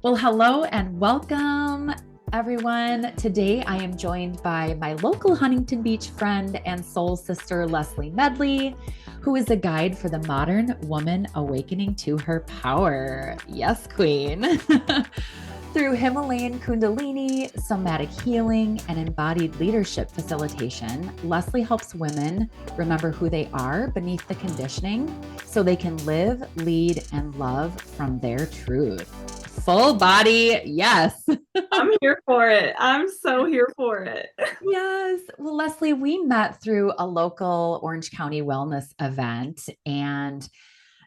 Well, hello and welcome, everyone. Today I am joined by my local Huntington Beach friend and soul sister, Leslie Medley, who is a guide for the modern woman awakening to her power. Yes, Queen. Through Himalayan Kundalini, somatic healing, and embodied leadership facilitation, Leslie helps women remember who they are beneath the conditioning so they can live, lead, and love from their truth. Full body, yes. I'm here for it. I'm so here for it. Yes. Well, Leslie, we met through a local Orange County wellness event, and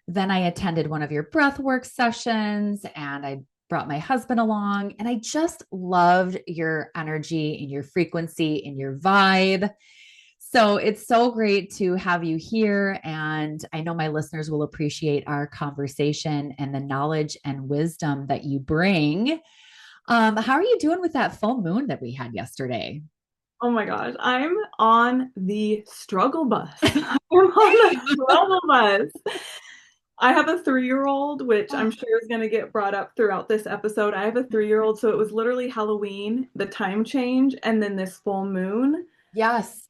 then I attended one of your breathwork sessions, and I brought my husband along, and I just loved your energy and your frequency and your vibe. So it's so great to have you here. And I know my listeners will appreciate our conversation and the knowledge and wisdom that you bring. How are you doing with that full moon that we had yesterday? Oh my gosh, I'm on the struggle bus. I'm on the struggle bus. I have a 3-year-old, which I'm sure is going to get brought up throughout this episode. I have a 3-year-old, so it was literally Halloween, the time change, and then this full moon. Yes.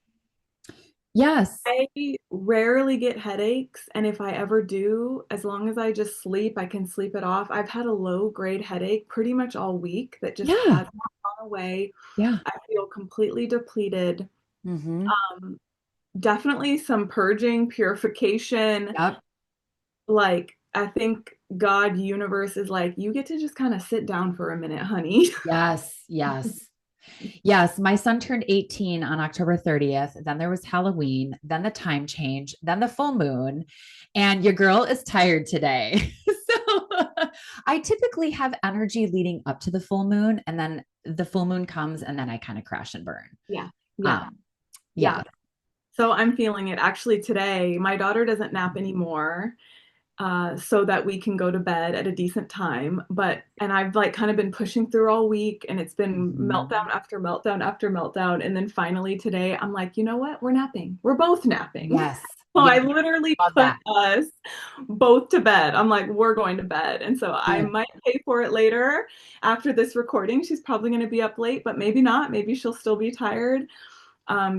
Yes. I rarely get headaches, and if I ever do, as long as I just sleep, I can sleep it off. I've had a low-grade headache pretty much all week that just Yeah. has not gone away. Yeah. I feel completely depleted. Mm-hmm. Um, Definitely some purging, purification. Yep. Like, I think God, universe is like, you get to just kind of sit down for a minute, honey. Yes. Yes. Yes, my son turned 18 on October 30th. Then there was Halloween, then the time change, then the full moon, and your girl is tired today. So I typically have energy leading up to the full moon, and then the full moon comes, and then I kind of crash and burn. Yeah, yeah, Um, yeah. yeah. So I'm feeling it. Actually, today, my daughter doesn't nap anymore, so that we can go to bed at a decent time. And I've like kind of been pushing through all week, and it's been Mhm. meltdown after meltdown after meltdown. And then finally today, I'm like, you know what? We're napping. We're both napping. Yes. So Yeah. I literally Love put that. us both to bed. I'm like, we're going to bed. And so I Good. might pay for it later after this recording. She's probably going to be up late, but maybe not. Maybe she'll still be tired,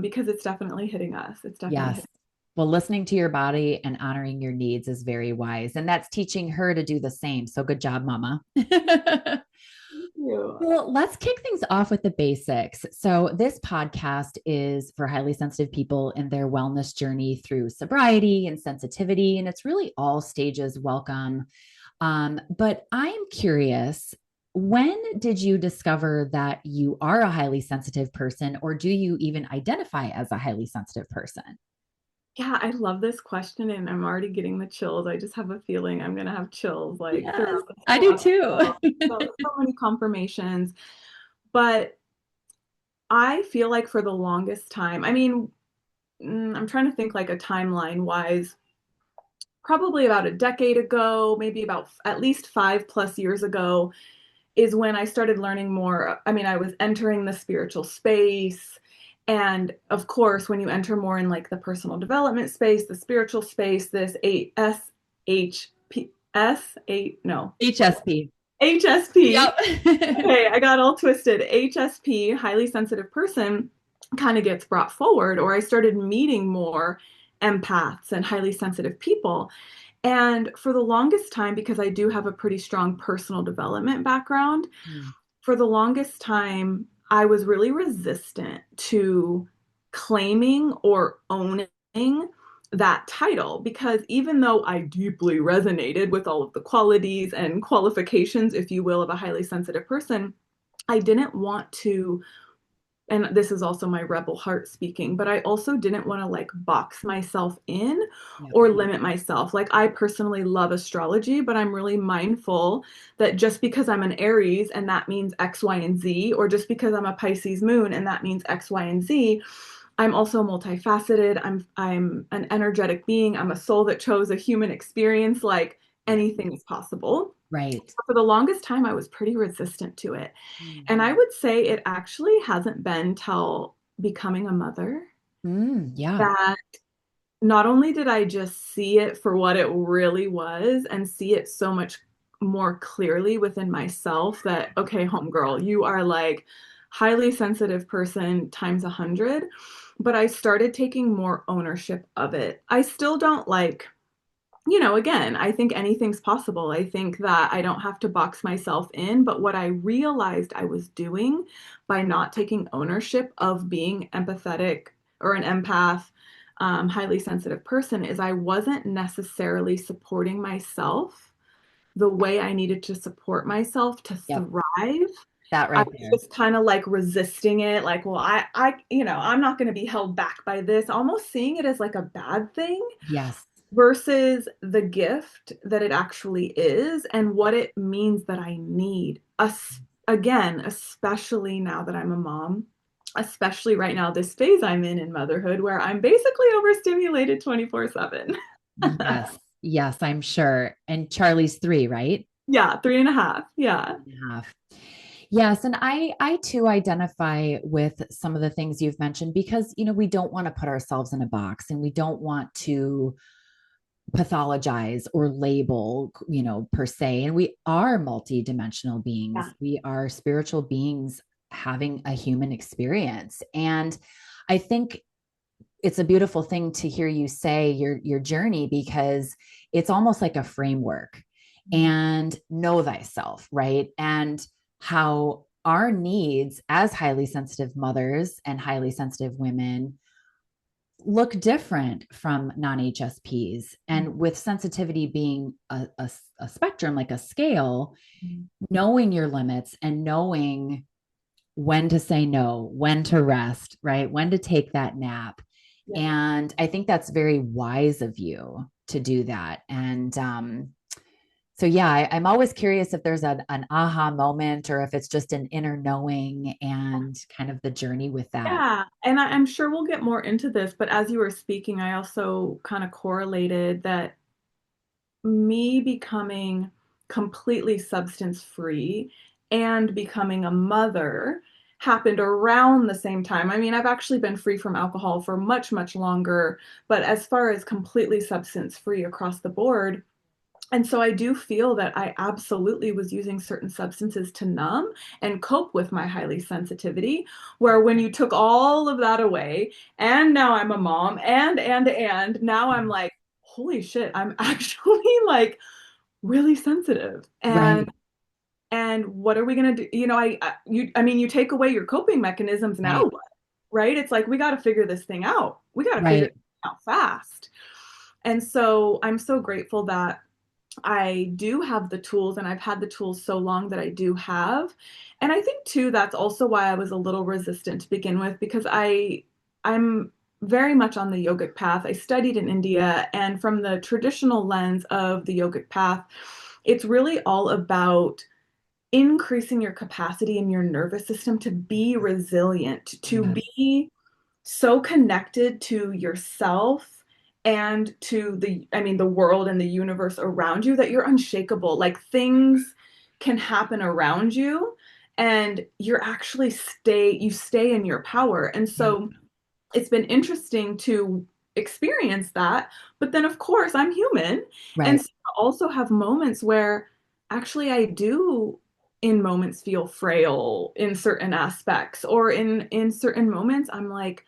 because it's definitely hitting us. It's definitely Yes. hitting. Well, listening to your body and honoring your needs is very wise. And that's teaching her to do the same. So good job, mama. You. Well, let's kick things off with the basics. So, this podcast is for highly sensitive people in their wellness journey through sobriety and sensitivity, and it's really all stages welcome. But I'm curious, when did you discover that you are a highly sensitive person, or do you even identify as a highly sensitive person? Yeah, I love this question, and I'm already getting the chills. I just have a feeling I'm gonna have chills like Yes, throughout this I whole do episode. too. So many confirmations. But I feel like for the longest time, I mean, I'm trying to think like a timeline wise, probably about a decade ago, maybe about at least 5+ years ago, is when I started learning more. I mean, I was entering the spiritual space. And of course, when you enter more in like the personal development space, the spiritual space, this 8 8 no, HSP. HSP. Yep. Okay, I got all twisted. HSP, highly sensitive person, kind of gets brought forward, or I started meeting more empaths and highly sensitive people. And for the longest time, because I do have a pretty strong personal development background, for the longest time, I was really resistant to claiming or owning that title because even though I deeply resonated with all of the qualities and qualifications, if you will, of a highly sensitive person, I didn't want to, and this is also my rebel heart speaking, but I also didn't want to like box myself in Yep. or limit myself. Like, I personally love astrology, but I'm really mindful that just because I'm an Aries and that means X, Y, and Z, or just because I'm a Pisces moon and that means X, Y, and Z, I'm also multifaceted. I'm an energetic being. I'm a soul that chose a human experience. Like, Yeah. anything is possible. Right. For the longest time, I was pretty resistant to it. And I Mhm. would say it actually hasn't been till becoming a mother Yeah. that not only did I just see it for what it really was and see it so much more clearly within myself that, okay, homegirl, you are like highly sensitive person times 100. But I started taking more ownership of it. I still don't like, again, I think anything's possible. I think that I don't have to box myself in. But what I realized I was doing by not taking ownership of being empathetic or an empath, highly sensitive person is I wasn't necessarily supporting myself the way I needed to support myself to Yep. thrive. That I right was there. just kind of like resisting it, like, well, I'm not going to be held back by this, almost seeing it as like a bad thing Yes. versus the gift that it actually is and what it means that I need. Again, especially now that I'm a mom, especially right now, this phase I'm in motherhood, where I'm basically overstimulated 24/7. Yes. Yes, I'm sure. And Charlie's 3, right? Yeah, 3.5. Yeah. 3.5. Yes, and I too identify with some of the things you've mentioned because we don't want to put ourselves in a box and we don't want to pathologize or label, per se. And we are multidimensional beings. Yeah. We are spiritual beings having a human experience. And I think it's a beautiful thing to hear you say your journey because it's almost like a framework and know thyself, right? And how our needs as highly sensitive mothers and highly sensitive women look different from non-HSPs. And with sensitivity being a spectrum, like a scale, knowing your limits and knowing when to say no, when to rest, right? When to take that nap. Yeah. And I think that's very wise of you to do that. And so, yeah, I'm always curious if there's an aha moment or if it's just an inner knowing and kind of the journey with that. Yeah, and I'm sure we'll get more into this, but as you were speaking, I also kind of correlated that me becoming completely substance free and becoming a mother happened around the same time. I mean, I've actually been free from alcohol for much, much longer, but as far as completely substance free across the board, and so I do feel that I absolutely was using certain substances to numb and cope with my highly sensitivity, where when you took all of that away, and now I'm a mom, and now I'm like, holy shit, I'm actually like really sensitive. Right, And what are we gonna do? I mean, you take away your coping mechanisms now, right, what? Right? It's like we got to figure this thing out. We got to figure right. it out fast. And so I'm so grateful that I do have the tools and I've had the tools so long that I do have. And I think too that's also why I was a little resistant to begin with because I'm very much on the yogic path. I studied in India and from the traditional lens of the yogic path, it's really all about increasing your capacity in your nervous system to be resilient, to Yes, be so connected to yourself and to the world and the universe around you that you're unshakable. Like things can happen around you and you stay in your power. And yeah, so it's been interesting to experience that. But then, of course, I'm human. And right. so I also have moments where actually I do in moments feel frail in certain aspects or in certain moments I'm like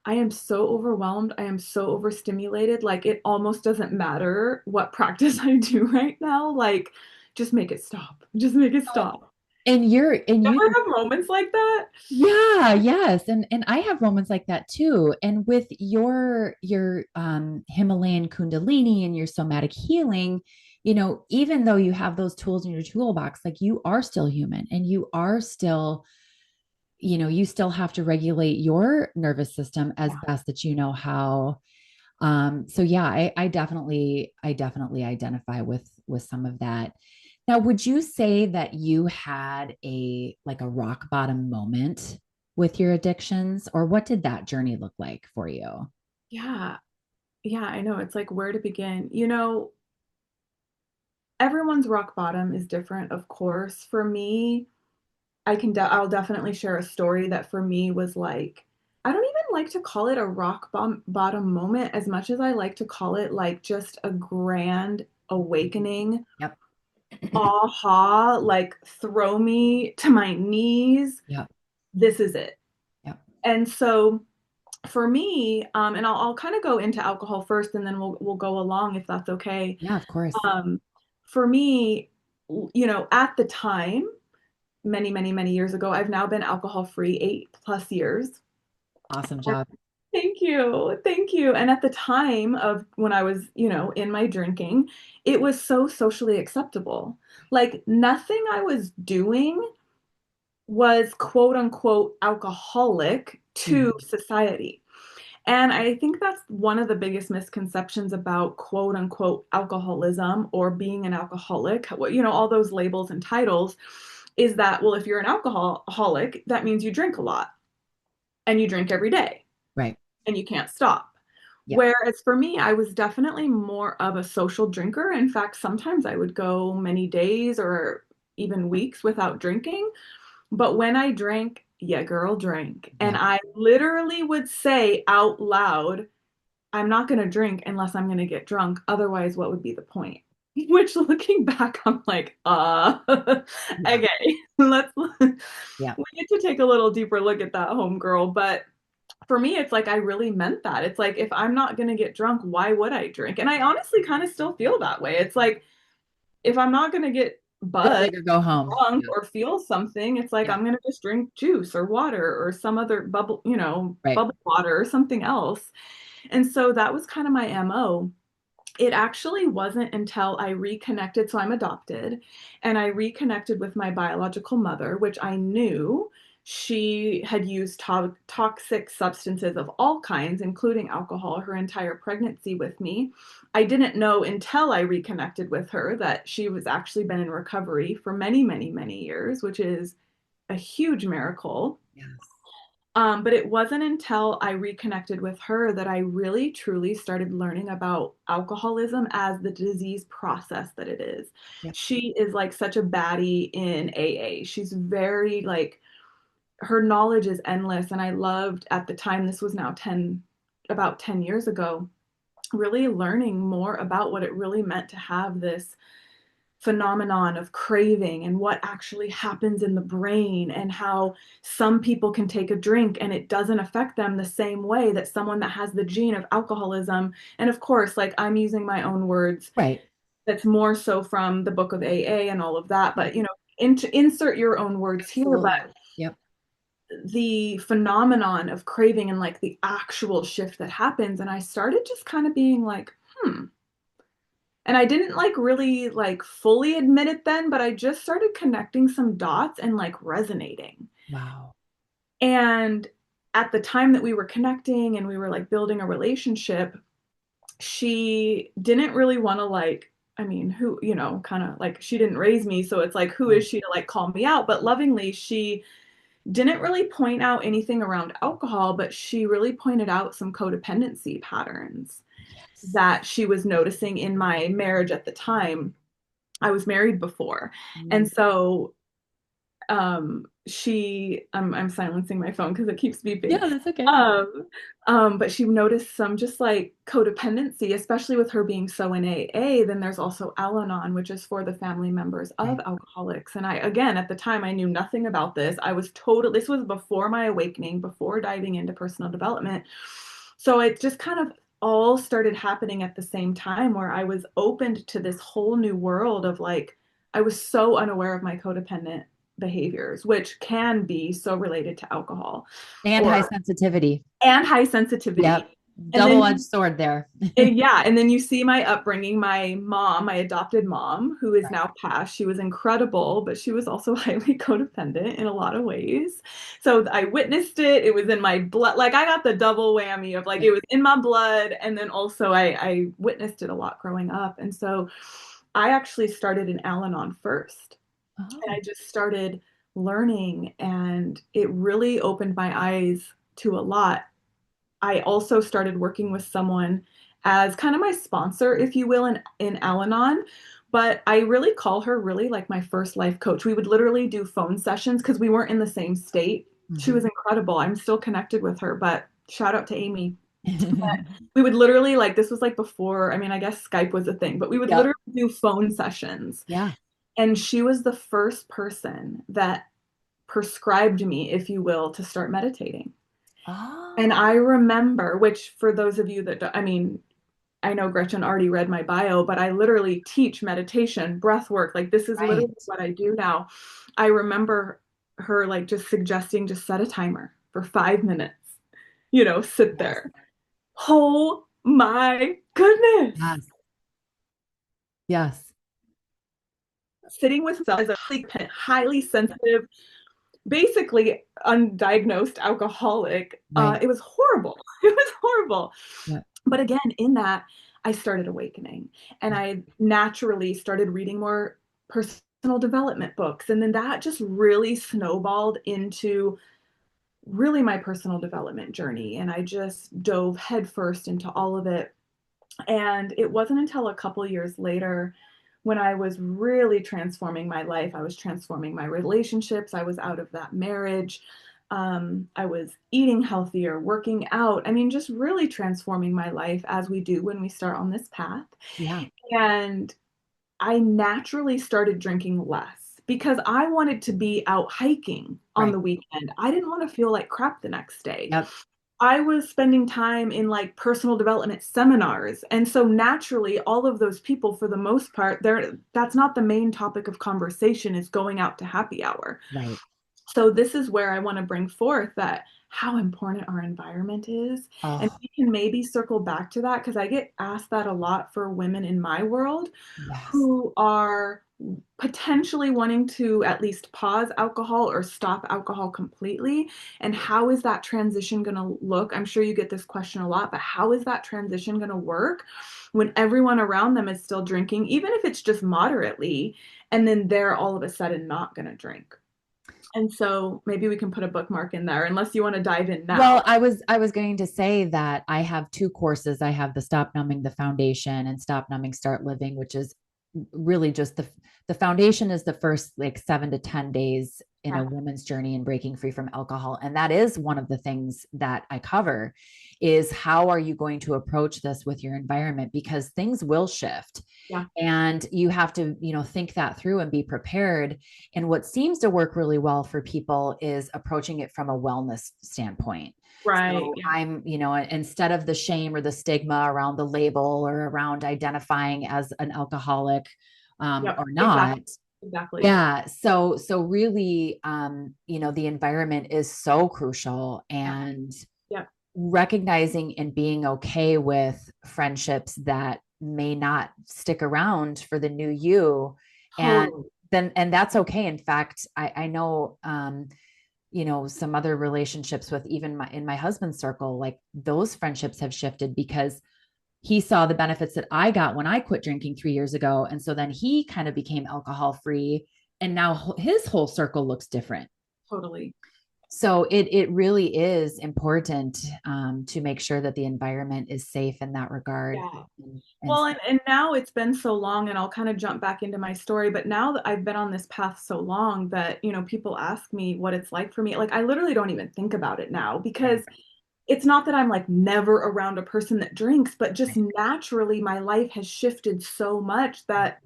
I am so overwhelmed. I am so overstimulated. Like it almost doesn't matter what practice I do right now. Like just make it stop. Just make it stop. And you Ever have moments like that? Yeah, yes. And I have moments like that too. And with your Himalayan Kundalini and your somatic healing, even though you have those tools in your toolbox, like you are still human and you are still, you still have to regulate your nervous system as best that you know how. So yeah, I definitely identify with some of that. Now, would you say that you had a rock bottom moment with your addictions, or what did that journey look like for you? Yeah. Yeah, I know. It's like where to begin. Everyone's rock bottom is different, of course. For me, I'll definitely share a story that for me was like I don't even like to call it a bottom moment as much as I like to call it like just a grand awakening Yep. aha, like throw me to my knees. Yeah. This is it. Yeah. And so for me, and I'll kind of go into alcohol first, and then we'll go along if that's okay. Yeah, of course. Um, for me, at the time, many, many, many years ago, I've now been alcohol free 8+ years. Awesome job. Thank you. Thank you. And at the time of when I was, in my drinking, it was so socially acceptable. Like nothing I was doing was quote unquote alcoholic to Mhm. society. And I think that's one of the biggest misconceptions about quote unquote alcoholism or being an alcoholic, all those labels and titles is that, well, if you're an alcoholic, that means you drink a lot and you drink every day Right. and you can't stop. Yeah. Whereas for me, I was definitely more of a social drinker. In fact, sometimes I would go many days or even weeks without drinking. But when I drank, yeah, girl, drink. And Yeah. I literally would say out loud, I'm not going to drink unless I'm going to get drunk. Otherwise, what would be the point? Which looking back, I'm like, Yeah. okay, we Yeah. need to take a little deeper look at that homegirl. But for me, it's like I really meant that. It's like if I'm not gonna get drunk, why would I drink? And I honestly kind of still feel that way. It's like if I'm not gonna get Go buzzed, big or go home. drunk, Yeah. or feel something, it's like Yeah. I'm gonna just drink juice or water or some other Right. bubble water or something else. And so that was kind of my MO. It actually wasn't until I reconnected. So I'm adopted, and I reconnected with my biological mother, which I knew she had used toxic substances of all kinds, including alcohol, her entire pregnancy with me. I didn't know until I reconnected with her that she was actually been in recovery for many, many, many years, which is a huge miracle. Yes. But it wasn't until I reconnected with her that I really truly started learning about alcoholism as the disease process that it is. Yep. She is like such a baddie in AA. She's very like, her knowledge is endless. And I loved at the time, this was now about 10 years ago, really learning more about what it really meant to have this phenomenon of craving and what actually happens in the brain and how some people can take a drink and it doesn't affect them the same way that someone that has the gene of alcoholism. And of course, like I'm using my own words, Right. that's more so from the book of AA and all of that, Yeah. but insert your own words here. But Absolutely. Yep. the phenomenon of craving and like the actual shift that happens, and I started just kind of being like, and I didn't like really like fully admit it then, but I just started connecting some dots and like resonating. Wow. And at the time that we were connecting and we were like building a relationship, she didn't really want to like, I mean, who, kind of like she didn't raise me. So it's like, who Yeah. is she to like call me out? But lovingly, she didn't really point out anything around alcohol, but she really pointed out some codependency patterns Yes. that she was noticing in my marriage at the time. I was married before. Mm. And so I'm silencing my phone because it keeps beeping. Yeah, that's okay. Um, but she noticed some just like codependency, especially with her being so in AA. Then there's also Al-Anon, which is for the family members of Right. alcoholics. And I, again, at the time, I knew nothing about this. This was before my awakening, before diving into personal development. So it just kind of all started happening at the same time where I was opened to this whole new world of like, I was so unaware of my codependent behaviors, which can be so related to alcohol And high or sensitivity. and high sensitivity. Yep. And Double-edged then sword there. yeah, and then you see my upbringing, my mom, my adopted mom, who is Right. now passed. She was incredible, but she was also highly codependent in a lot of ways. So I witnessed it. It was in my blood. Like I got the double whammy of like Yeah. it was in my blood, and then also I witnessed it a lot growing up. And so I actually started in Al-Anon first. And I Oh, just started learning, and it really opened my eyes to a lot. I also started working with someone as kind of my sponsor, if you will, in Al-Anon. But I really call her really like my first life coach. We would literally do phone sessions because we weren't in the same state. She was mhm. incredible. I'm still connected with her, but shout out to Amy. We would literally like this was like before, I mean, I guess Skype was a thing, but we would Yep. literally do phone sessions. Yeah. And she was the first person that prescribed me, if you will, to start meditating. And Oh, I remember, which for those of you that, I mean, I know Gretchen already read my bio, but I literally teach meditation, breath work. Like this is literally right. what I do now. I remember her like just suggesting just set a timer for 5 minutes, sit Yes. there. Oh my goodness. Yes. Yes. Sitting with self as a highly sensitive, basically undiagnosed alcoholic. Right. It was horrible. It was horrible. Yeah. But again, in that, I started awakening and Yeah. I naturally started reading more personal development books. And then that just really snowballed into really my personal development journey. And I just dove headfirst into all of it. And it wasn't until a couple years later when I was really transforming my life. I was transforming my relationships. I was out of that marriage. I was eating healthier, working out. I mean, just really transforming my life as we do when we start on this path. Yeah. And I naturally started drinking less because I wanted to be out hiking on Right. the weekend. I didn't want to feel like crap the next day. Yep. I was spending time in like personal development seminars. And so naturally, all of those people, for the most part, that's not the main topic of conversation is going out to happy hour. Right. So this is where I want to bring forth that how important our environment is. And Oh, we can maybe circle back to that because I get asked that a lot for women in my world yes. who are potentially wanting to at least pause alcohol or stop alcohol completely. And how is that transition going to look? I'm sure you get this question a lot, but how is that transition going to work when everyone around them is still drinking, even if it's just moderately, and then they're all of a sudden not going to drink? And so maybe we can put a bookmark in there unless you want to dive in now. Well, I was going to say that I have two courses. I have the Stop Numbing the Foundation and Stop Numbing Start Living, which is really just the foundation is the first like 7 to 10 days in a Yeah. woman's journey in breaking free from alcohol. And that is one of the things that I cover is how are you going to approach this with your environment? Because things will shift Yeah. and you have to think that through and be prepared. And what seems to work really well for people is approaching it from a wellness standpoint. Right. So Yeah. instead of the shame or the stigma around the label or around identifying as an alcoholic Yep. or not. Exactly. Exactly. Yeah. So really, the environment is so crucial, Yeah. and Yeah. recognizing and being okay with friendships that may not stick around for the new you. And Totally. and that's okay. In fact, I know, some other relationships with even in my husband's circle, like those friendships have shifted because he saw the benefits that I got when I quit drinking 3 years ago. And so then he kind of became alcohol free. And now his whole circle looks different. Totally. So it really is important to make sure that the environment is safe in that regard. Yeah. And Well, and now it's been so long, and I'll kind of jump back into my story. But now that I've been on this path so long that, people ask me what it's like for me, like I literally don't even think about it now yeah, because it's not that I'm like never around a person that drinks, but just right. naturally my life has shifted so much that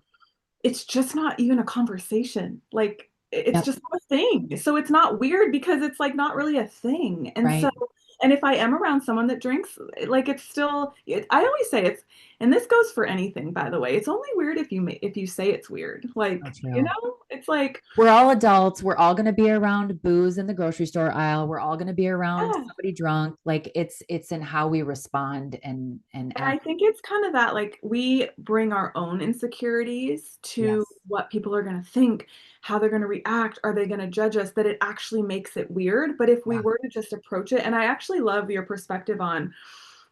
it's just not even a conversation. Like it's Yep. just not a thing. So it's not weird because it's like not really a thing. And so, Right. and if I am around someone that drinks, like it's still, I always say it's, and this goes for anything, by the way, it's only weird if you say it's weird. So Like, true. it's like, We're all adults. We're all going to be around booze in the grocery store aisle. We're all going to be around yeah. somebody drunk. Like it's in how we respond and And I act. think it's kind of that like we bring our own insecurities to Yes. what people are going to think, how they're going to react, are they going to judge us, that it actually makes it weird. But if we Yeah. were to just approach it, and I actually love your perspective on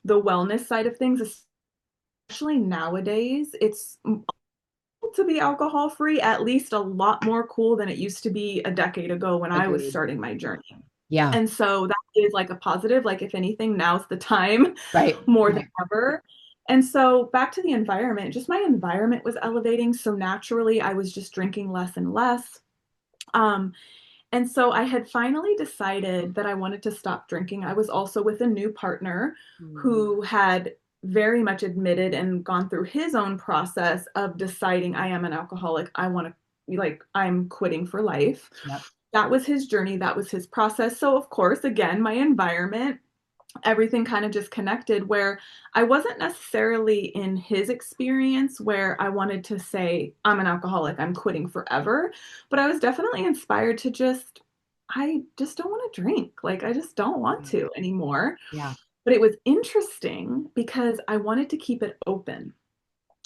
the wellness side of things, especially nowadays, it's to be alcohol free, at least a lot more cool than it used to be a decade ago when I was Agreed. starting my journey. Yeah. And so that is like a positive. Like, if anything, now's the time Right. more than Right. ever. And so back to the environment, just my environment was elevating. So naturally, I was just drinking less and less. Um, and so I had finally decided that I wanted to stop drinking. I was also with a new partner Mm. who had very much admitted and gone through his own process of deciding I am an alcoholic. I want to like I'm quitting for life. Yep. That was his journey, that was his process. So of course, again, my environment, everything kind of just connected, where I wasn't necessarily in his experience where I wanted to say, I'm an alcoholic, I'm quitting forever. But I was definitely inspired to just, I just don't want to drink. Like, I just don't want to anymore. Yeah. But it was interesting because I wanted to keep it open.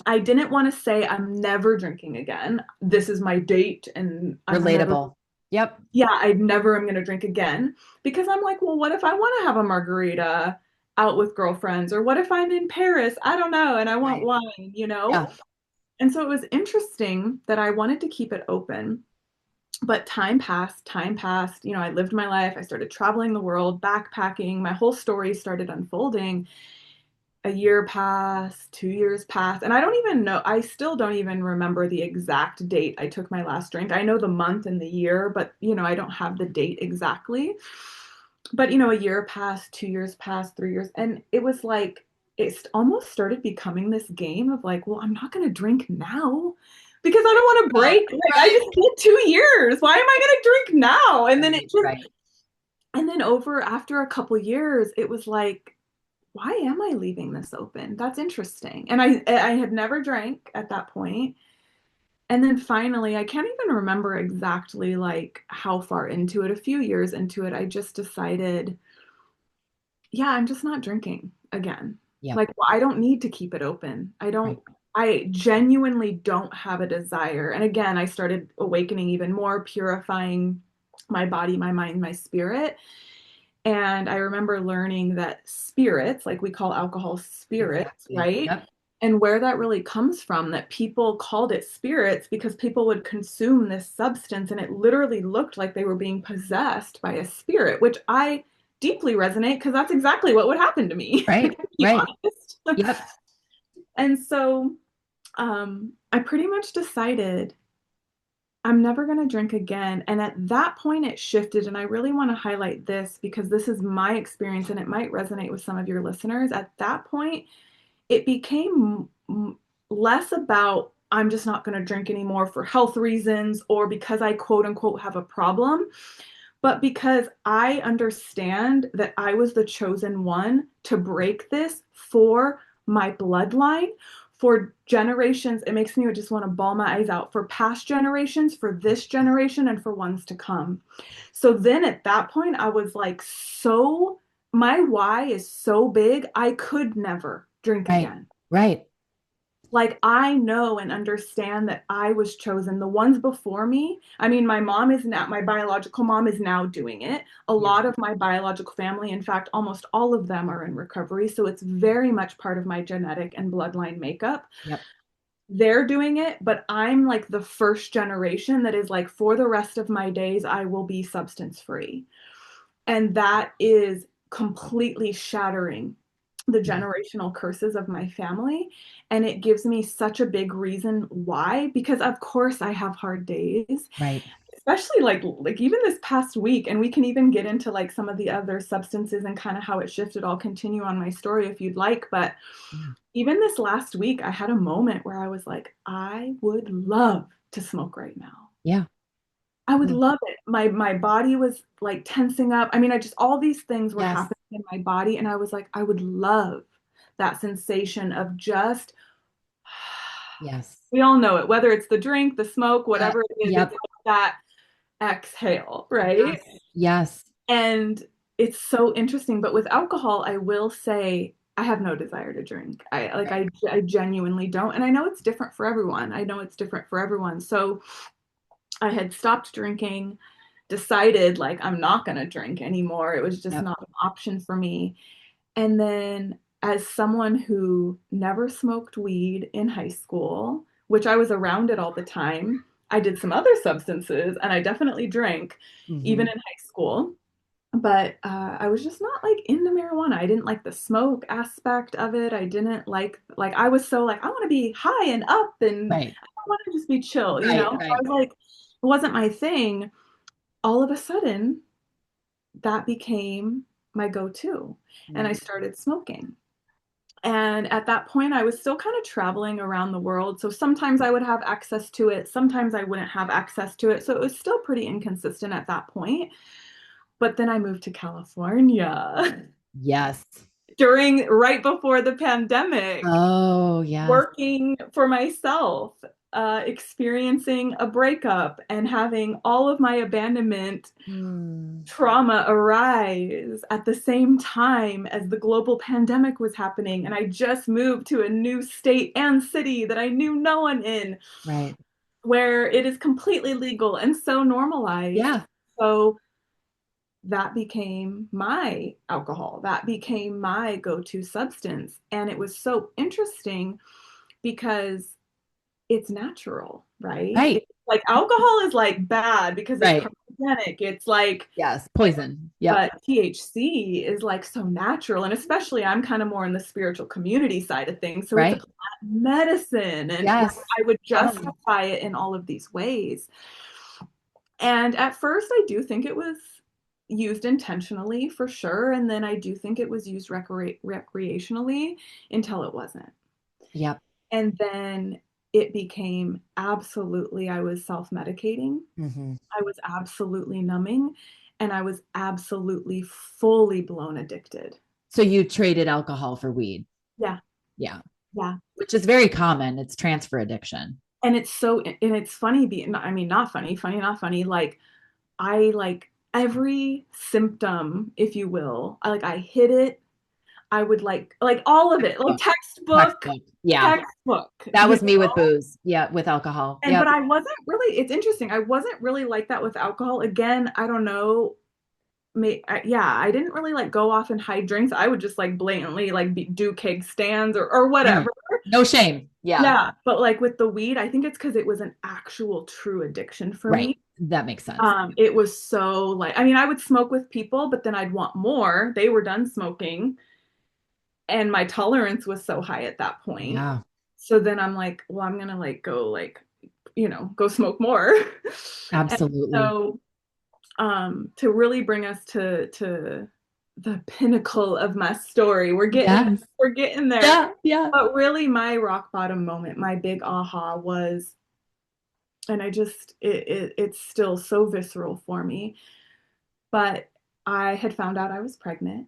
I didn't want to say, I'm never drinking again. This is my date and I'm never, Relatable. Yep. yeah, I never am going to drink again, because I'm like, well, what if I want to have a margarita out with girlfriends? Or what if I'm in Paris? I don't know. And I want Right. wine, you know? Yeah. And so it was interesting that I wanted to keep it open. But time passed. You know, I lived my life. I started traveling the world, backpacking. My whole story started unfolding. A year passed, 2 years passed, and I don't even know, I still don't even remember the exact date I took my last drink. I know the month and the year, but I don't have the date exactly. But a year passed, 2 years passed, 3 years, and it was like it almost started becoming this game of like, well, I'm not going to drink now because I don't want to Oh, break. Like, I right. just did 2 years. Why am I going to drink now? And then Right. it just, Right. and then over after a couple years, it was like, why am I leaving this open? That's interesting. And I had never drank at that point. And then finally, I can't even remember exactly like how far into it, a few years into it, I just decided, yeah, I'm just not drinking again. Yep. Like, well, I don't need to keep it open. Right. I genuinely don't have a desire. And again, I started awakening even more, purifying my body, my mind, my spirit. And I remember learning that spirits, like we call alcohol spirits, Exactly. right? Yep. And where that really comes from, that people called it spirits because people would consume this substance and it literally looked like they were being possessed by a spirit, which I deeply resonate because that's exactly what would happen to me, to Right. be Right. honest. Yep. And so I pretty much decided I'm never going to drink again. And at that point, it shifted. And I really want to highlight this because this is my experience and it might resonate with some of your listeners. At that point, it became less about, I'm just not going to drink anymore for health reasons or because I quote unquote have a problem, but because I understand that I was the chosen one to break this for my bloodline, for generations. It makes me just want to bawl my eyes out, for past generations, for this generation, and for ones to come. So then at that point, I was like, so my why is so big, I could never drink Right. again. Right. Like, I know and understand that I was chosen. The ones before me, I mean, my mom is now, my biological mom is now doing it. A Yep. lot of my biological family, in fact, almost all of them are in recovery. So it's very much part of my genetic and bloodline makeup. Yep. They're doing it, but I'm like the first generation that is like, for the rest of my days, I will be substance free. And that is completely shattering the Yeah. generational curses of my family. And it gives me such a big reason why, because of course I have hard days, Right. especially like even this past week. And we can even get into like some of the other substances and kind of how it shifted. I'll continue on my story if you'd like. But Yeah. even this last week, I had a moment where I was like, I would love to smoke right now. Yeah. I would Yeah. love it. My body was like tensing up. I mean, I just, all these things were Yes. happening in my body, and I was like, I would love that sensation of just, Yes. we all know it, whether it's the drink, the smoke, whatever it is, it's Yep. like that exhale, right? Yes. Yes. And it's so interesting. But with alcohol, I will say I have no desire to drink. Right. I genuinely don't. And I know it's different for everyone. I know it's different for everyone. So I had stopped drinking, decided like I'm not going to drink anymore. It was just Yep. not an option for me. And then, as someone who never smoked weed in high school, which I was around it all the time, I did some other substances and I definitely drank even Hmm. in high school. But I was just not like into marijuana. I didn't like the smoke aspect of it. I didn't like I was so like I want to be high and up and Right. I want to just be chill, you know? Right. So I Right. was like, it wasn't my thing. All of a sudden, that became my go-to, and I Mm. started smoking. And at that point, I was still kind of traveling around the world. So sometimes I would have access to it, sometimes I wouldn't have access to it. So it was still pretty inconsistent at that point. But then I moved to California Yes. during right before the pandemic, Oh, yes. working for myself, experiencing a breakup and having all of my abandonment Hmm. trauma arise at the same time as the global pandemic was happening. And I just moved to a new state and city that I knew no one in, Right. where it is completely legal and so normalized. Yeah. So that became my alcohol. That became my go-to substance. And it was so interesting because it's natural, right? Right. It's like alcohol is like bad because it's Right. carcinogenic. It's like, Yes. Poison. Yep. but THC is like so natural. And especially I'm kind of more in the spiritual community side of things. So it's a Right. plant medicine. And like, Yes. I would Totally. justify it in all of these ways. And at first, I do think it was used intentionally for sure. And then I do think it was used recreationally until it wasn't. Yep. And then it became absolutely, I was self medicating, Hmm. I was absolutely numbing, and I was absolutely fully blown addicted. So you traded alcohol for weed. Yeah, Yeah. yeah. Which is very common. It's transfer addiction. And it's so, and it's funny being, I mean, not funny, funny, not funny. Like, I like every symptom, if you will. I hit it. I would like all of it, like Textbook. textbook, Textbook. Yeah. textbook, That you was me with know? booze. Yeah. With alcohol. And but Yep. I wasn't really, it's interesting. I wasn't really like that with alcohol. Again, I don't know. Yeah, I didn't really like go off and hide drinks. I would just like blatantly like do keg stands or Mm. whatever. No shame. Yeah. Yeah, but like with the weed, I think it's because it was an actual true addiction for Right. me. That makes sense. It was so like, I mean, I would smoke with people, but then I'd want more. They were done smoking, and my tolerance was so high at that point. Yeah. So then I'm like, well, I'm gonna like go like, go smoke more. And Absolutely. so to really bring us to the pinnacle of my story, Yes. we're getting there. Yeah. Yeah. But really my rock bottom moment, my big aha was, and I just it's still so visceral for me, but I had found out I was pregnant,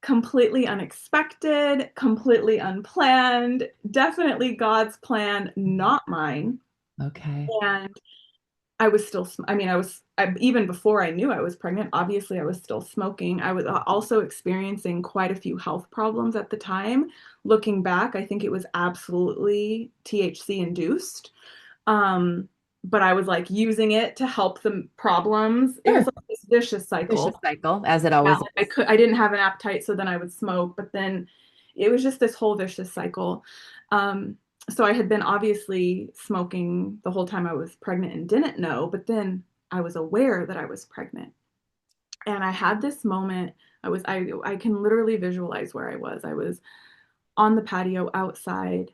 completely unexpected, completely unplanned, definitely God's plan, not mine. Okay. And I was still, I mean, even before I knew I was pregnant, obviously I was still smoking. I was also experiencing quite a few health problems at the time. Looking back, I think it was absolutely THC induced. Um, but I was like using it to help the problems. It was Sure. like this vicious Vicious cycle. cycle, as it Yeah, always like is. I didn't have an appetite, so then I would smoke, but then it was just this whole vicious cycle. Um, so I had been obviously smoking the whole time I was pregnant and didn't know, but then I was aware that I was pregnant. And I had this moment, I can literally visualize where I was. I was on the patio outside.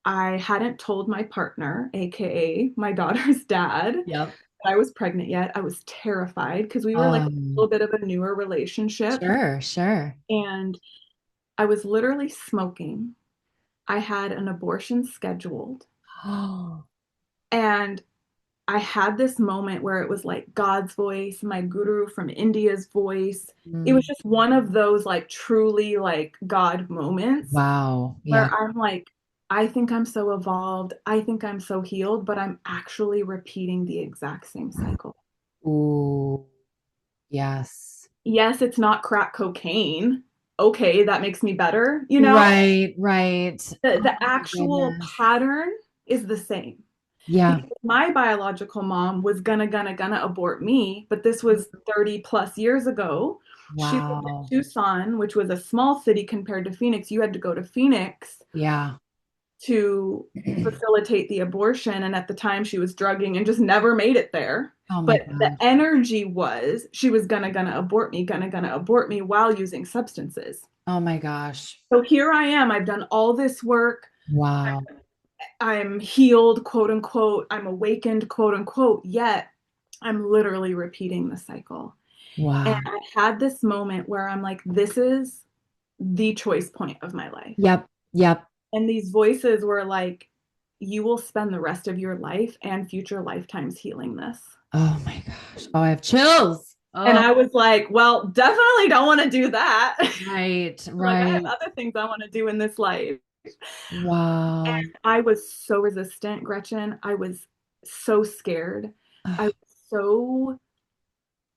I hadn't told my partner, aka my daughter's dad, Yep. that I was pregnant yet. I was terrified because we were like a Um, little bit of a newer relationship. sure, sure. And I was literally smoking. I had an abortion scheduled. Oh, And I had this moment where it was like God's voice, my guru from India's voice. It was mm, just one of those like truly like God moments wow. where Yeah. I'm like, I think I'm so evolved. I think I'm so healed, but I'm actually repeating the exact same cycle. Ooh, yes. Yes, it's not crack cocaine. Okay, that makes me better, Right, right. The Oh my actual goodness. pattern is the same. Yeah. Because my biological mom was gonna abort me, but this was 30 plus years ago. She lived Wow. in Tucson, which was a small city compared to Phoenix. You had to go to Phoenix Yeah. to facilitate the abortion. And at the time she was drugging and just never made it there. Oh my But the gosh. energy was she was gonna abort me, gonna abort me while using substances. Oh my gosh. So here I am. I've done all this work. Wow. I'm healed, quote unquote. I'm awakened, quote unquote. Yet I'm literally repeating the cycle. And Wow. I had this moment where I'm like, the choice point of my life. Yep. Yep. And these voices were like, you will spend the rest of your life and future lifetimes healing this. Oh my gosh. Oh, I have chills. And Oh, I was like, well, definitely don't want to do that. right. Like, I have Right. other things I want to do in this life. Wow. And I was so resistant, Gretchen. I was so scared. I Ugh. was so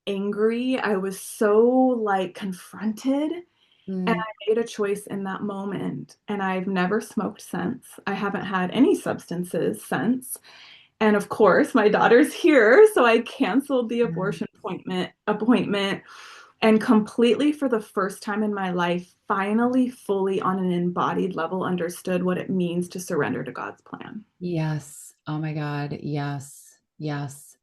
angry. I was so like confronted. And Mm. I made a choice in that moment. And I've never smoked since. I haven't had any substances since. And of course, my daughter's here, so I canceled the abortion appointment and completely for the first time in my life, finally fully on an embodied level understood what it means to surrender to God's plan. Yes. Oh my God. Yes. Yes.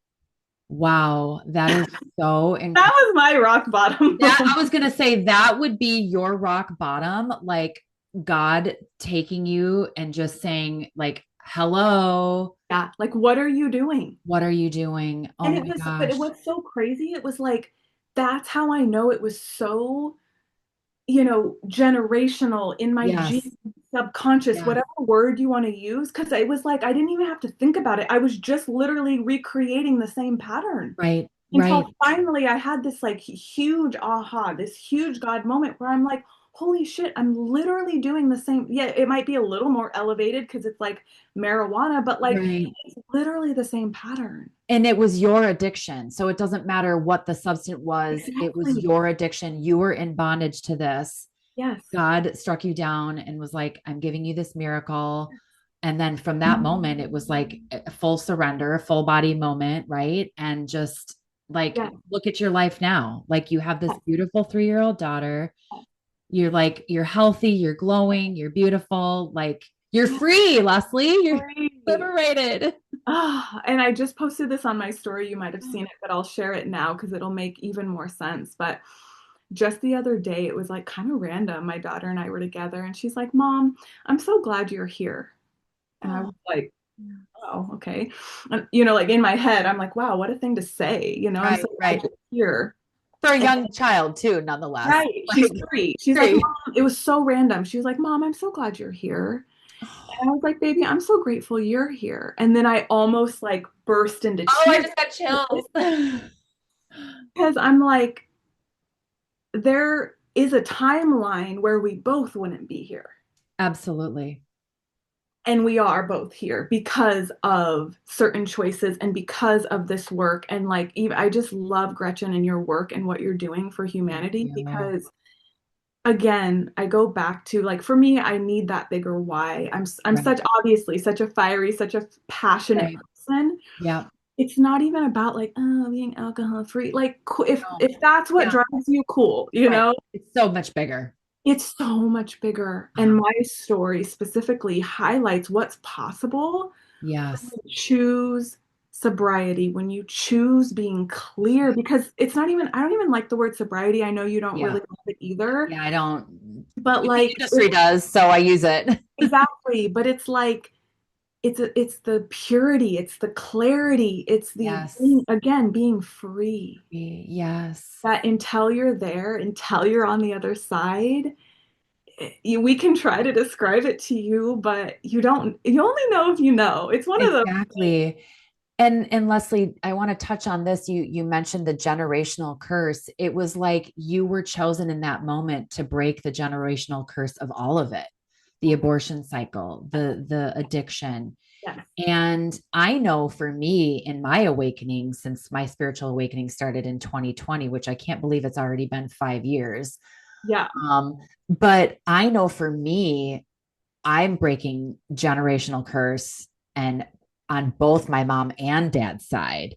Wow. That is so That incredible. was my rock bottom That moment. I was gonna say that would be your rock bottom, like God taking you and just saying, like, hello, Yeah, like what are you doing? what are you doing? Oh And my but it gosh. was so crazy. It was like that's how I know it was so generational in my Yes. genes, subconscious, Yes. whatever word you want to use. Because it was like I didn't even have to think about it. I was just literally recreating the same pattern Right. until Right. finally I had this like huge aha, this huge God moment where I'm like, holy shit, I'm literally doing the same. Yeah, it might be a little more elevated because it's like marijuana, but like Right. it's literally the same pattern. And it was your addiction. So it doesn't matter what the substance was, it was Exactly. your addiction. You were in bondage to this. Yes. God struck you down and was like, I'm giving you this miracle. And then from that moment, it was like a full surrender, a full body moment, right? And just like, Yes. look at your life now. Like, you have this Yes. beautiful 3-year old daughter. You're like, you're healthy, you're glowing, you're beautiful. Like, you're Yes. free, Leslie. You're Free. liberated. Ah, and I just posted this on my story. You might have Oh seen it, but I'll share it now because it'll make even more sense. But just the other day, it was like kind of random. My daughter and I were together, and she's like, Mom, I'm so glad you're here. And I was like, oh, okay. And, like in my head, I'm like, wow, what a thing to say. I'm right, so glad right. you're here. For a And young child, too, nonetheless. right, she's Like, 3. She's like, 3. Mom, it was so random. She was like, Mom, I'm so glad you're here. And I was like, baby, I'm so grateful you're here. And then I almost like burst into Oh, I tears just got chills. because I'm like, there is a timeline where we both wouldn't be here. Absolutely. And we are both here because of certain choices and because of this work. And like, even I just love Gretchen and your work and what you're doing for Thank humanity you. because again, I go back to like for me, I need that bigger why. I'm Right, such obviously such a fiery, such a passionate right. person. Yeah. It's not even about like oh being alcohol free. Like No. if that's what Yeah. drives you, cool. Right. It's so much bigger. It's so much bigger. And my story specifically highlights what's possible when Yes. you choose sobriety, when you choose being clear, because it's not even, I don't even like the word sobriety. I know you don't Yeah. really love it either, Yeah. I don't. but The like, industry does, so I use it. exactly. But it's like, it's the purity, it's the clarity, it's the Yes. again being free. Yes. That until you're there, until you're on the other side, we can try to describe it to you, but you only know if you know. It's one of those things. Exactly. And Leslie, I want to touch on this. You mentioned the generational curse. It was like you were chosen in that moment to break the generational curse of all of it. The abortion cycle, the addiction. Yes. And I know for me in my awakening, since my spiritual awakening started in 2020, which I can't believe it's already been 5 years. Yeah. Um, but I know for me, I'm breaking generational curse and on both my mom and dad's side.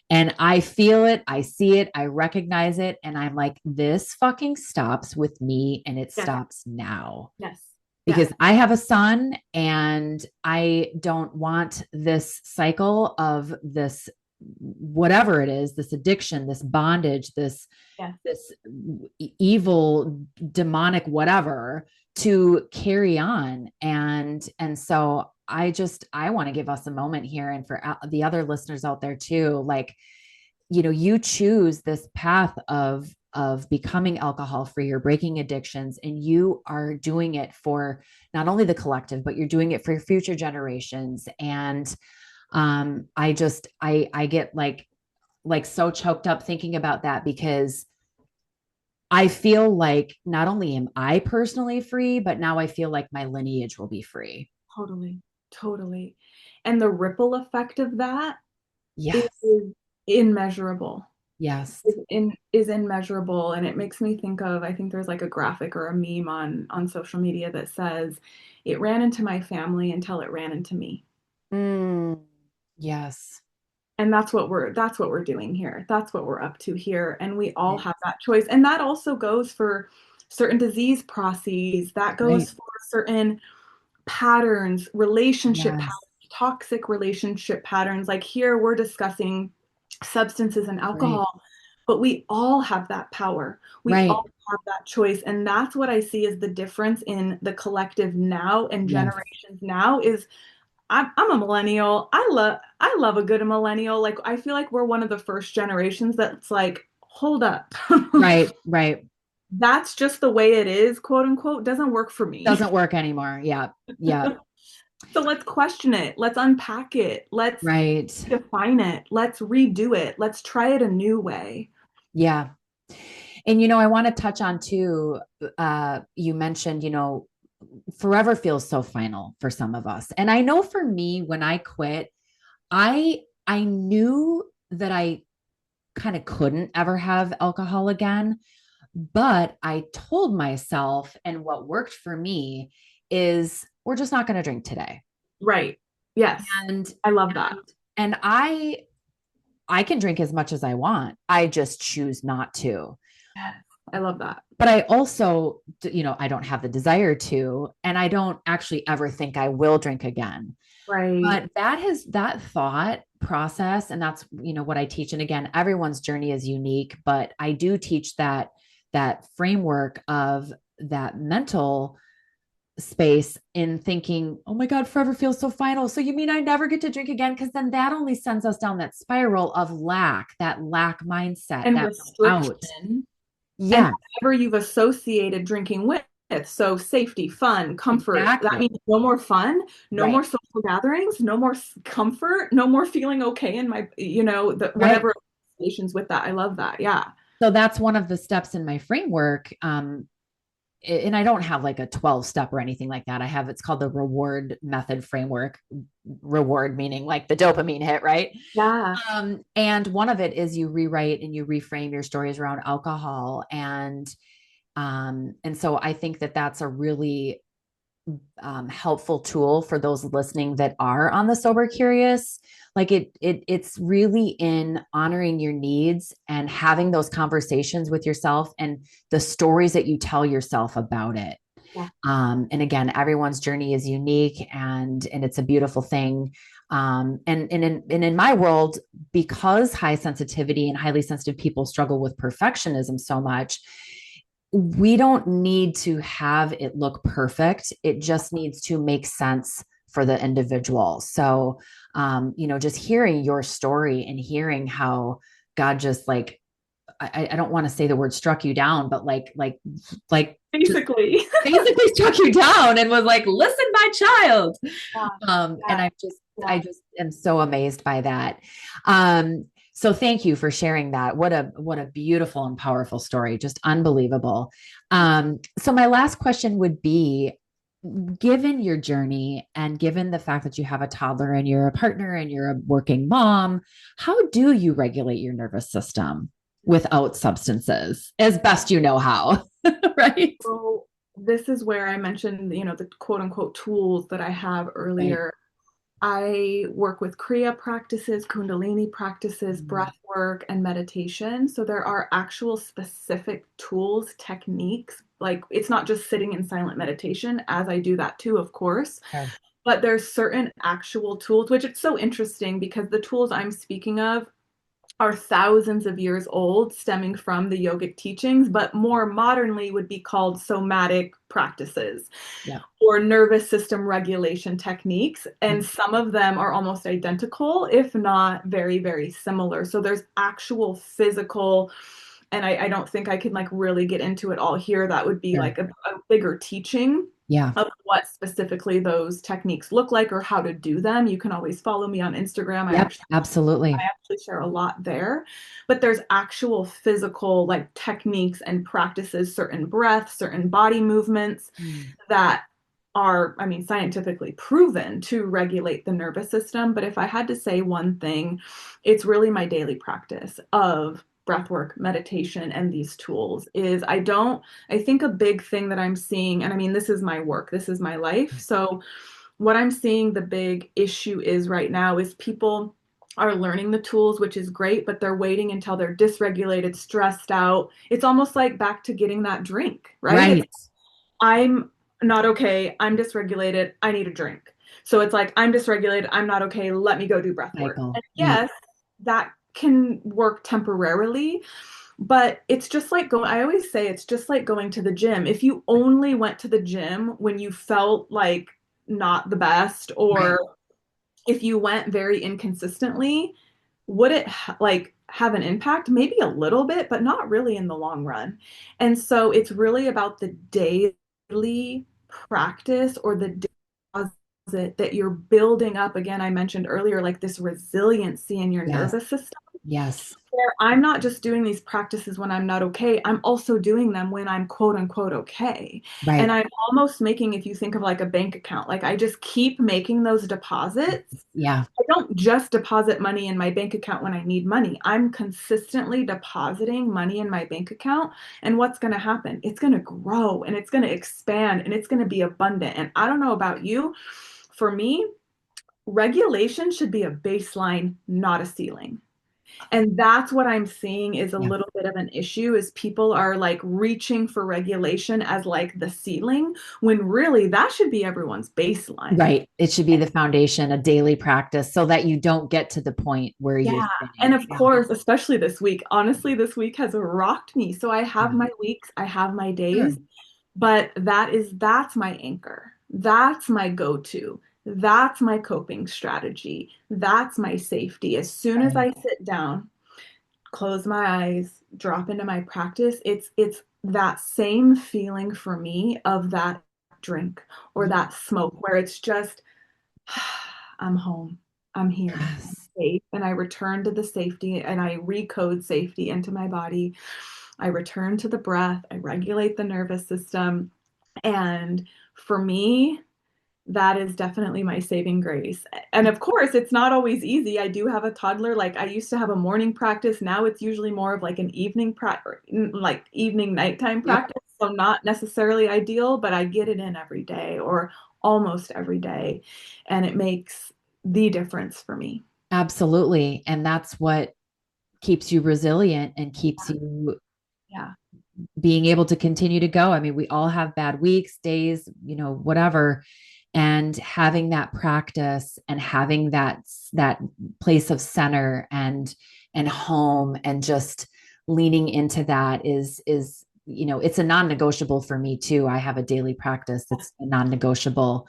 And I feel it, I see it, I recognize it. And I'm like, this fucking stops with me and it Yes. stops now Yes. Yes. because I have a son and I don't want this cycle of this whatever it is, this addiction, this bondage, Yes. this evil demonic whatever to carry on. And so I want to give us a moment here and for the other listeners out there too, like, you choose this path of becoming alcohol free or breaking addictions, and you are doing it for not only the collective, but you're doing it for future generations. And I get like so choked up thinking about that, because I feel like not only am I personally free, but now I feel like my lineage will be free. Totally, totally. And the ripple effect of that is Yes. immeasurable. Yes. Is immeasurable, and it makes me think of, I think there's like a graphic or a meme on social media that says it ran into my family until it ran into me. Mm, yes. And that's what we're doing here. That's what we're up to here, and we all Right. have that choice. And that also goes for certain disease processes, that Right. goes for certain patterns, relationship patterns, Yes. toxic relationship patterns. Like here, we're discussing substances and Right. alcohol, but we all have that power. We Right. all have that choice. And that's what I see as the difference in the collective now and Yes. generations now is I'm a millennial. I love a good millennial. Like I feel like we're one of the first generations that's like, hold up. Right. Right. That's just the way it is, quote unquote, doesn't work for me. Doesn't work anymore. Yeah. Yeah. So let's question it. Let's unpack it. Let's Right. define it. Let's redo it. Let's try it a new way. Yeah. And, I want to touch on too, you mentioned, forever feels so final for some of us. And I know for me, when I quit, I knew that I kind of couldn't ever have alcohol again, but I told myself, and what worked for me is we're just not going to drink today. Right. Yes. And I love that. and I can drink as much as I want. I just choose not to. Yes. I love that. But I also, I don't have the desire to, and I don't actually ever think I will drink again. Right. But that thought process, and that's, what I teach. And again, everyone's journey is unique, but I do teach that framework of that mental space in thinking, oh my God, forever feels so final. So you mean I never get to drink again? Because then that only sends us down that spiral of that lack mindset, And that out. restriction and Yeah, whatever you've associated drinking with. So safety, fun, comfort. That exactly. means no more fun, no Right. more social gatherings, no more comfort, no more feeling okay in my, Right. whatever associations with that. I love that. Yeah. So that's one of the steps in my framework. And I don't have like a 12 step or anything like that. It's called the reward method framework. Reward meaning like the dopamine hit, right? Yeah. And one of it is you rewrite and you reframe your stories around alcohol. And so I think that that's a really helpful tool for those listening that are on the sober curious. Like it's really in honoring your needs and having those conversations with yourself and the stories that you tell yourself about it. Yeah. And again, everyone's journey is unique, and it's a beautiful thing. And in my world, because high sensitivity and highly sensitive people struggle with perfectionism so much, we don't need to have it look perfect. It just needs to make sense for the individual. So, just hearing your story and hearing how God just like, I don't want to say the word struck you down, but like just Basically. basically struck you down and was like, listen, my child. Yeah. And Yeah. I Yeah. just am so amazed by that. So thank you for sharing that. What a beautiful and powerful story. Just unbelievable. So my last question would be, given your journey and given the fact that you have a toddler and you're a partner and you're a working mom, how do you regulate your nervous system without substances as best you know how? Right? So this is where I mentioned, the quote unquote tools that I have Right. earlier. I work with Kriya practices, Kundalini practices, Mm. breath work, and meditation. So there are actual specific tools, techniques. Like it's not just sitting in silent meditation, as I do that too, of course, Okay. but there's certain actual tools, which it's so interesting because the tools I'm speaking of are thousands of years old, stemming from the yogic teachings, but more modernly would be called somatic practices Yeah. or nervous system regulation techniques. And Mm. some of them are almost identical, if not very, very similar. So there's actual physical And I don't think I can like really get into it all here. That would be Sure. like a bigger teaching Yeah. of what specifically those techniques look like or how to do them. You can always follow me on Instagram. Yep. I Absolutely. actually share a lot there, but there's actual physical like techniques and practices, certain breaths, certain body movements Mm. that are, I mean, scientifically proven to regulate the nervous system. But if I had to say one thing, it's really my daily practice of breathwork, meditation, and these tools is I think a big thing that I'm seeing, and I mean, this is my work, this is my life. So what I'm seeing the big issue is right now is people are learning the tools, which is great, but they're waiting until they're dysregulated, stressed out. It's almost like back to getting that drink, right? It's Right. I'm not okay. I'm dysregulated. I need a drink. So it's like, I'm dysregulated. I'm not okay. Let me go do breath work. Cycle. And Yeah. yes, that can work temporarily, but it's just like I always say it's just like going to the gym. If you only went to the gym when you felt like not the best, Right. or if you went very inconsistently, would it like have an impact? Maybe a little bit, but not really in the long run. And so it's really about the daily practice or the deposit that you're building up. Again, I mentioned earlier, like this resiliency in your Yes. nervous system Yes. where I'm not just doing these practices when I'm not okay, I'm also doing them when I'm quote unquote okay. And Right. I'm almost making, if you think of like a bank account, like I just keep making those deposits. Yeah. I don't just deposit money in my bank account when I need money. I'm consistently depositing money in my bank account. And what's going to happen? It's going to grow and it's going to expand and it's going to be abundant. And I don't know about you. For me, regulation should be a baseline, not a ceiling. And that's what I'm seeing is a Yeah. little bit of an issue is people are like reaching for regulation as like the ceiling when really that should be everyone's baseline. Right. It should be the foundation, a daily practice so that you don't get to the point where you're Yeah. And spinning. of Yeah. course, especially this week, honestly, this week has rocked me. So I have Yeah. my weeks, I have my Sure. days, but that's my anchor. That's my go-to. That's my coping strategy. That's my safety. As soon as Right. I sit down, close my eyes, drop into my practice, it's that same feeling for me of that drink or that smoke where it's just I'm home. I'm here. I'm Yes. safe. And I return to the safety and I recode safety into my body. I return to the breath. I regulate the nervous system. And for me, that is definitely my saving grace. And of course, it's not always easy. I do have a toddler. Like I used to have a morning practice. Now it's usually more of like an evening practice, like evening nighttime Yep. practice. So not necessarily ideal, but I get it in every day or almost every day. And it makes the difference for me. Absolutely. And that's what keeps you resilient and keeps you Yeah. being able to continue to go. I mean, we all have bad weeks, days, whatever. And having that practice and having that place of center and home and just leaning into that is it's a non-negotiable for me too. I have a daily practice that's a non-negotiable,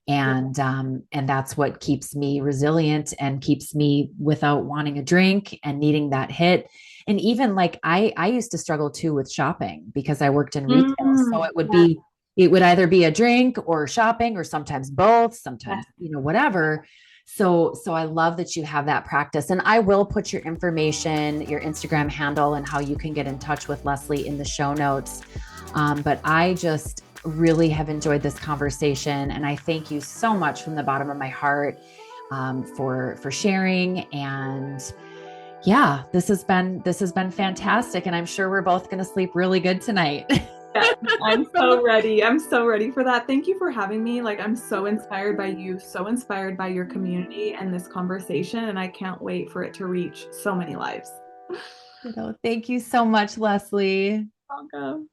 Yeah. and that's what keeps me resilient and keeps me without wanting a drink and needing that hit. And even like I used to struggle too with shopping because I worked in retail, so Mm, yeah. it would either be a drink or shopping or sometimes both, Yeah. sometimes whatever. So I love that you have that practice, and I will put your information, your Instagram handle, and how you can get in touch with Leslie in the show notes. But I just really have enjoyed this conversation, and I thank you so much from the bottom of my heart, for sharing. And yeah, this has been fantastic, and I'm sure we're both going to sleep really good tonight. Yes, I'm so ready. I'm so ready for that. Thank you for having me. Like, I'm so inspired by you, so inspired by your community and this conversation, and I can't wait for it to reach so many lives. Thank you so much, Leslie. Welcome.